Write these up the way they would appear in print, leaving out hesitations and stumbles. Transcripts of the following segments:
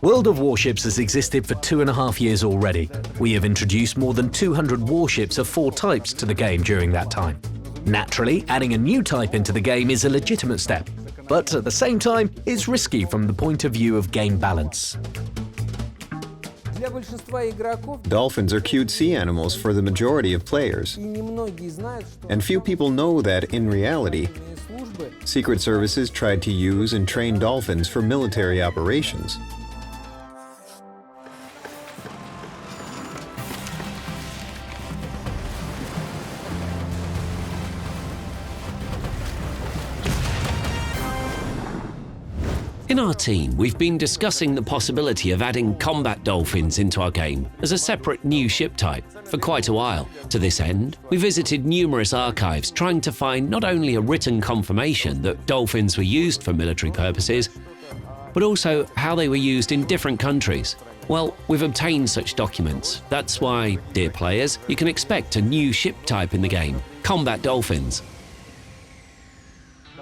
World of Warships has existed for 2.5 years already. We have introduced more than 200 warships of 4 types to the game during that time. Naturally, adding a new type into the game is a legitimate step, but at the same time, it's risky from the point of view of game balance. Dolphins are cute sea animals for the majority of players, and few people know that, in reality, secret services tried to use and train dolphins for military operations. In our team, we've been discussing the possibility of adding combat dolphins into our game as a separate new ship type for quite a while. To this end, we visited numerous archives trying to find not only a written confirmation that dolphins were used for military purposes, but also how they were used in different countries. Well, we've obtained such documents. That's why, dear players, you can expect a new ship type in the game, combat dolphins.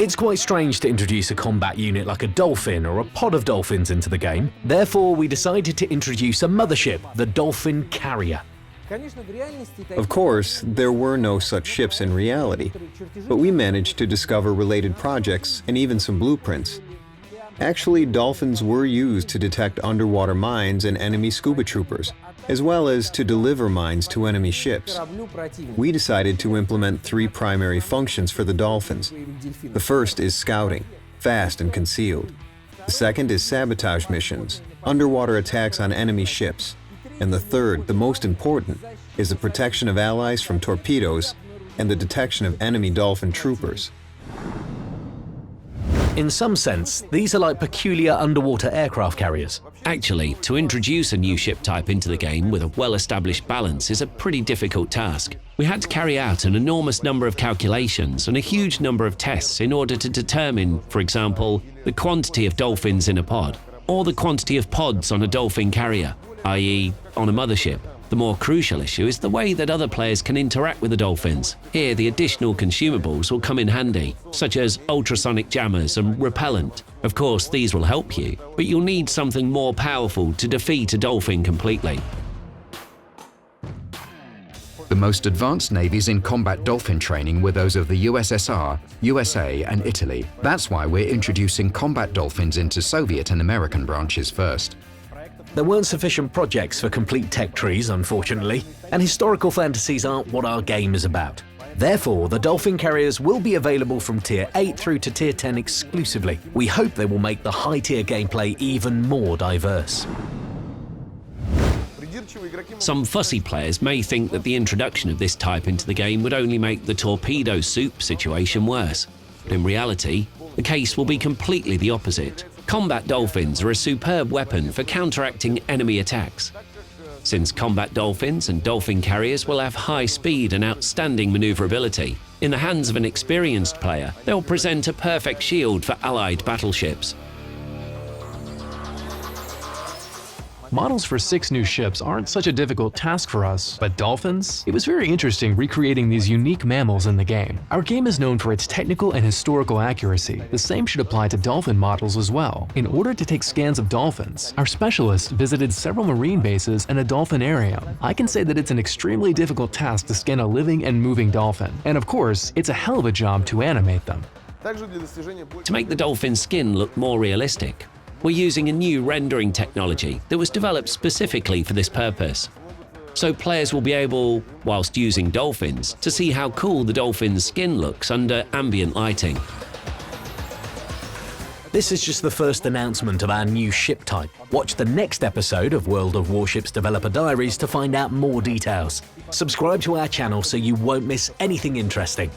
It's quite strange to introduce a combat unit like a dolphin or a pod of dolphins into the game. Therefore, we decided to introduce a mothership, the Dolphin Carrier. Of course, there were no such ships in reality, but we managed to discover related projects and even some blueprints. Actually, dolphins were used to detect underwater mines and enemy scuba troopers, as well as to deliver mines to enemy ships. We decided to implement 3 primary functions for the dolphins. The first is scouting, fast and concealed. The second is sabotage missions, underwater attacks on enemy ships. And the third, the most important, is the protection of allies from torpedoes and the detection of enemy dolphin troopers. In some sense, these are like peculiar underwater aircraft carriers. Actually, to introduce a new ship type into the game with a well-established balance is a pretty difficult task. We had to carry out an enormous number of calculations and a huge number of tests in order to determine, for example, the quantity of dolphins in a pod, or the quantity of pods on a dolphin carrier, i.e. on a mothership. The more crucial issue is the way that other players can interact with the dolphins. Here, the additional consumables will come in handy, such as ultrasonic jammers and repellent. Of course, these will help you, but you'll need something more powerful to defeat a dolphin completely. The most advanced navies in combat dolphin training were those of the USSR, USA, and Italy. That's why we're introducing combat dolphins into Soviet and American branches first. There weren't sufficient projects for complete tech trees, unfortunately, and historical fantasies aren't what our game is about. Therefore, the Dolphin Carriers will be available from Tier 8 through to Tier 10 exclusively. We hope they will make the high-tier gameplay even more diverse. Some fussy players may think that the introduction of this type into the game would only make the torpedo soup situation worse. But in reality, the case will be completely the opposite. Combat dolphins are a superb weapon for counteracting enemy attacks. Since combat dolphins and dolphin carriers will have high speed and outstanding maneuverability, in the hands of an experienced player, they'll present a perfect shield for allied battleships. Models for 6 new ships aren't such a difficult task for us, but dolphins? It was very interesting recreating these unique mammals in the game. Our game is known for its technical and historical accuracy. The same should apply to dolphin models as well. In order to take scans of dolphins, our specialists visited several marine bases and a dolphinarium. I can say that it's an extremely difficult task to scan a living and moving dolphin. And of course, it's a hell of a job to animate them. To make the dolphin's skin look more realistic, we're using a new rendering technology that was developed specifically for this purpose. So players will be able, whilst using dolphins, to see how cool the dolphin's skin looks under ambient lighting. This is just the first announcement of our new ship type. Watch the next episode of World of Warships Developer Diaries to find out more details. Subscribe to our channel so you won't miss anything interesting.